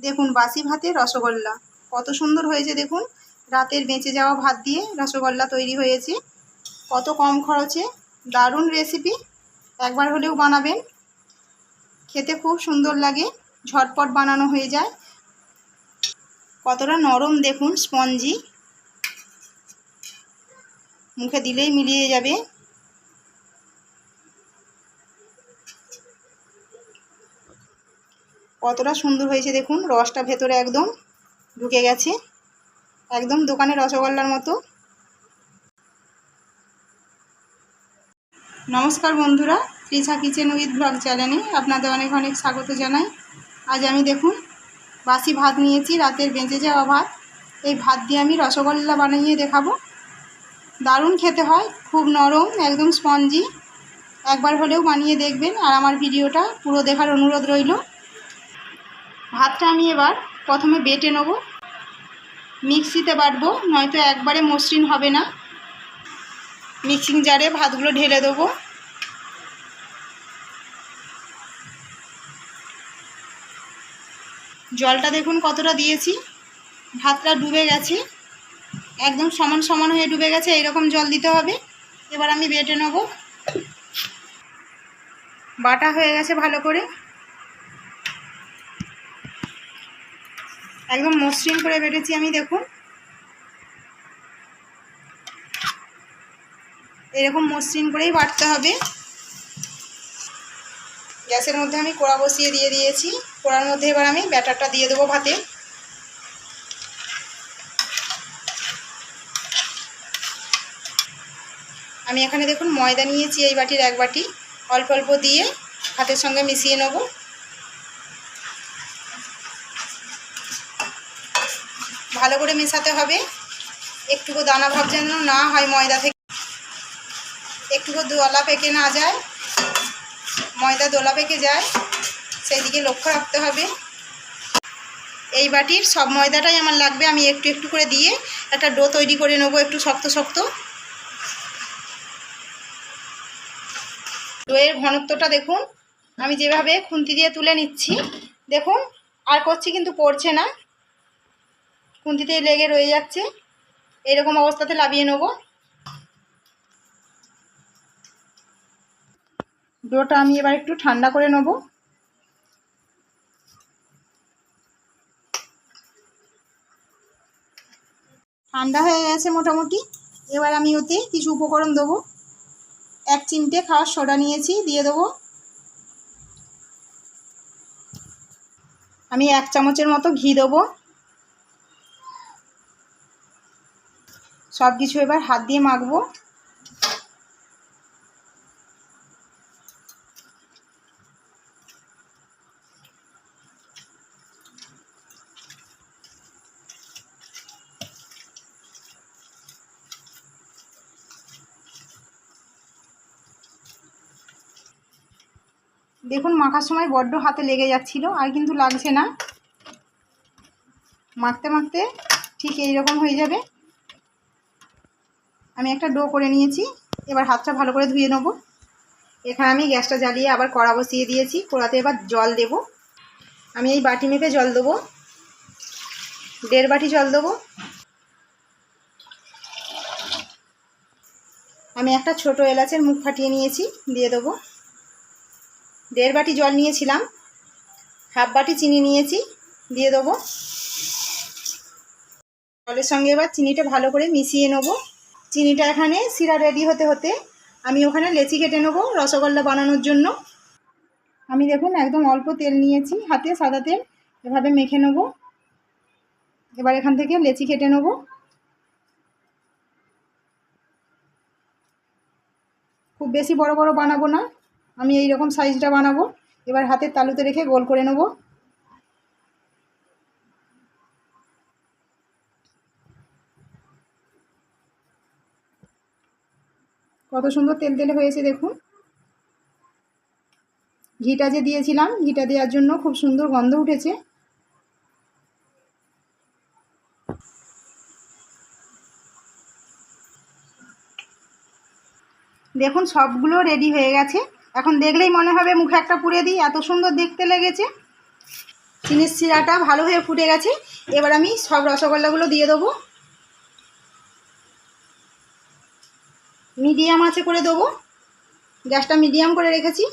দেখুন বাসি ভাতে রসগোল্লা কত সুন্দর হয়েছে। দেখুন রাতের বেঁচে যাওয়া ভাত দিয়ে রসগোল্লা তৈরি হয়েছে। কত কম খরচে দারুণ রেসিপি, একবার হলেও বানাবেন। খেতে খুব সুন্দর লাগে, ঝটপট বানানো হয়ে যায়। কতটা নরম দেখুন, স্পঞ্জি, মুখে দিলেই মিলিয়ে যাবে। কতটা সুন্দর হয়েছে দেখুন, রসটা ভেতরে একদম ঢুকে গেছে, একদম দোকানের রসগোল্লার মতো। নমস্কার বন্ধুরা, তৃষা কিচেন উইথ ব্লগ চ্যানেলে আপনাদের অনেক অনেক স্বাগত জানাই। আজ আমি দেখুন বাসি ভাত নিয়েছি, রাতের বেঁচে যাওয়া ভাত। এই ভাত দিয়ে আমি রসগোল্লা বানিয়ে দেখাবো। দারুণ খেতে হয়, খুব নরম, একদম স্পঞ্জি। একবার হলেও বানিয়ে দেখবেন আর আমার ভিডিওটা পুরো দেখার অনুরোধ রইল। ভাতটা আমি এবার প্রথমে বেটে নেব, মিক্সিতে বাটবো, নয়তো একবারে মসৃণ হবে না। মিক্সিং জারে ভাতগুলো ঢেলে দেবো। জলটা দেখুন কতটা দিয়েছি, ভাতটা ডুবে গেছে, একদম সমান সমান হয়ে ডুবে গেছে, এইরকম জল দিতে হবে। এবার আমি বেটে নেব। বাটা হয়ে গেছে ভালো করে, একদম মসৃণ করে বেটেছি আমি। দেখুন এরকম মসৃণ করেই বাটতে হবে। গ্যাসের মধ্যে আমি কড়া বসিয়ে দিয়েছি। কড়ার মধ্যে এবার আমি ব্যাটারটা দিয়ে দেবো ভাতে। আমি এখানে দেখুন ময়দা নিয়েছি, এই বাটির এক বাটি, অল্প অল্প দিয়ে ভাতের সঙ্গে মিশিয়ে নেব। ভালো করে মেশাতে হবে, একটুকু দানা ভাব যেন না হয় ময়দা থেকে, একটুকু দোলা পেকে না যায়, ময়দা দোলা পেকে যায় সেই দিকে লক্ষ্য রাখতে হবে। এই বাটির সব ময়দাটাই আমার লাগবে। আমি একটু একটু করে দিয়ে একটা ডো তৈরি করে নেব, একটু শক্ত শক্ত। ডোয়ের ঘনত্বটা দেখুন, আমি যেভাবে খুন্তি দিয়ে তুলে নিচ্ছি, দেখুন আর করছি কিন্তু পড়ছে না, খুন্তিতেই লেগে রয়ে যাচ্ছে। এরকম অবস্থাতে লাভিয়ে নেব। ডোটা আমি এবার একটু ঠান্ডা করে নেব। ঠান্ডা হয়ে গেছে মোটামুটি। এবার আমি ওতে কিছু উপকরণ দেবো। 1 চিমটে খাওয়ার সোডা নিয়েছি, দিয়ে দেবো। আমি 1 চামচের মতো ঘি দেবো। সব কিছু এবার হাত দিয়ে মাখবো। দেখুন মাখার সময় বড্ড হাতে লেগে যাচ্ছিল, আর কিন্তু লাগছে না। মাখতে মাখতে ঠিক এইরকম হয়ে যাবে। আমি একটা ডো করে নিয়েছি, এবার হাতটা ভালো করে ধুয়ে নেব। এখানে আমি গ্যাসটা জ্বালিয়ে আবার কড়া বসিয়ে দিয়েছি। কড়াতে এবার জল দেব। আমি এই বাটি মেপে জল দেবো, 1.5 বাটি জল দেবো। আমি একটা ছোট এলাচের মুখ ফাটিয়ে নিয়েছি, দিয়ে দেবো। 1.5 বাটি জল নিয়েছিলাম, 1/2 বাটি চিনি নিয়েছি, দিয়ে দেবো। জলের সঙ্গে এবার চিনিটা ভালো করে মিশিয়ে নেব। চিনিটা এখানে সিরা রেডি হতে হতে আমি ওখানে লেচি কেটে নেব রসগোল্লা বানানোর জন্য। আমি দেখুন একদম অল্প তেল নিয়েছি হাতে, সাদা তেল, এভাবে মেখে নেব। এবার এখান থেকে লেচি কেটে নেব। খুব বেশি বড় বড় বানাবো না, আমি এই রকম সাইজটা বানাবো। এবার হাতের তালুতে রেখে গোল করে নেব। কত সুন্দর তেল তেলে হয়েছে দেখুন। ঘিটা যে দিয়েছিলাম, ঘিটা দেওয়ার জন্য খুব সুন্দর গন্ধ উঠেছে। দেখুন সবগুলো রেডি হয়ে গেছে। এখন দেখলেই মনে হবে মুখে একটা পুরে দিই, এত সুন্দর দেখতে লেগেছে। চিনির শিরাটা ভালো হয়ে ফুটে গেছে। এবার আমি সব রসগোল্লাগুলো দিয়ে দেবো। মিডিয়াম আঁচে করে দেবো, গ্যাসটা মিডিয়াম করে রেখেছি।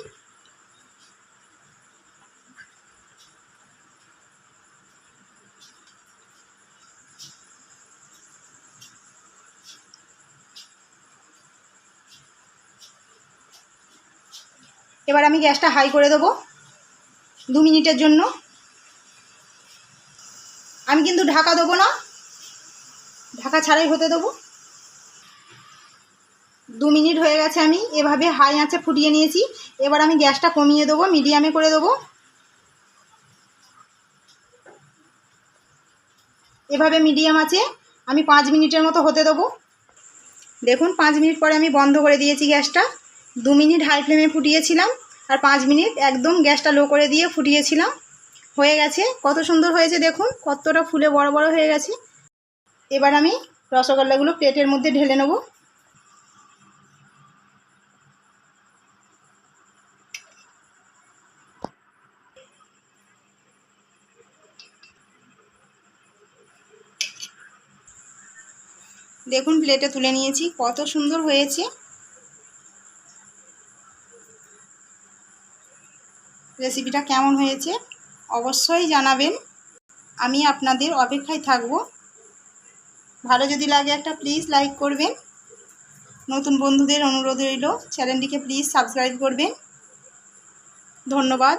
এবার আমি গ্যাসটা হাই করে দেবো 2 মিনিটের জন্য। আমি কিন্তু ঢাকা দেবো না, ঢাকা ছাড়াই হতে দেবো। 2 মিনিট হয়ে গেছে, আমি এভাবে হাই আঁচে ফুটিয়ে নিয়েছি। এবার আমি গ্যাসটা কমিয়ে দেবো, মিডিয়ামে করে দেবো। এভাবে মিডিয়াম আছে আমি 5 মিনিটের মতো হতে দেবো। দেখুন 5 মিনিট পরে আমি বন্ধ করে দিয়েছি গ্যাসটা। 2 মিনিট হাই ফ্লেমে ফুটিয়েছিলাম আর 5 মিনিট একদম গ্যাসটা লো করে দিয়ে ফুটিয়েছিলাম। হয়ে গেছে, কত সুন্দর হয়েছে দেখুন, কতটা ফুলে বড় বড় হয়ে গেছে। এবার আমি রসগোল্লাগুলো প্লেটের মধ্যে ঢেলে নেব। দেখুন প্লেটে তুলে নিয়েছি, কত সুন্দর হয়েছে। রেসিপিটা কেমন হয়েছে অবশ্যই জানাবেন, আমি আপনাদের অপেক্ষায় থাকব। ভালো যদি লাগে একটা প্লিজ লাইক করবেন। নতুন বন্ধুদের অনুরোধ রইল চ্যানেলটিকে প্লিজ সাবস্ক্রাইব করবেন। ধন্যবাদ।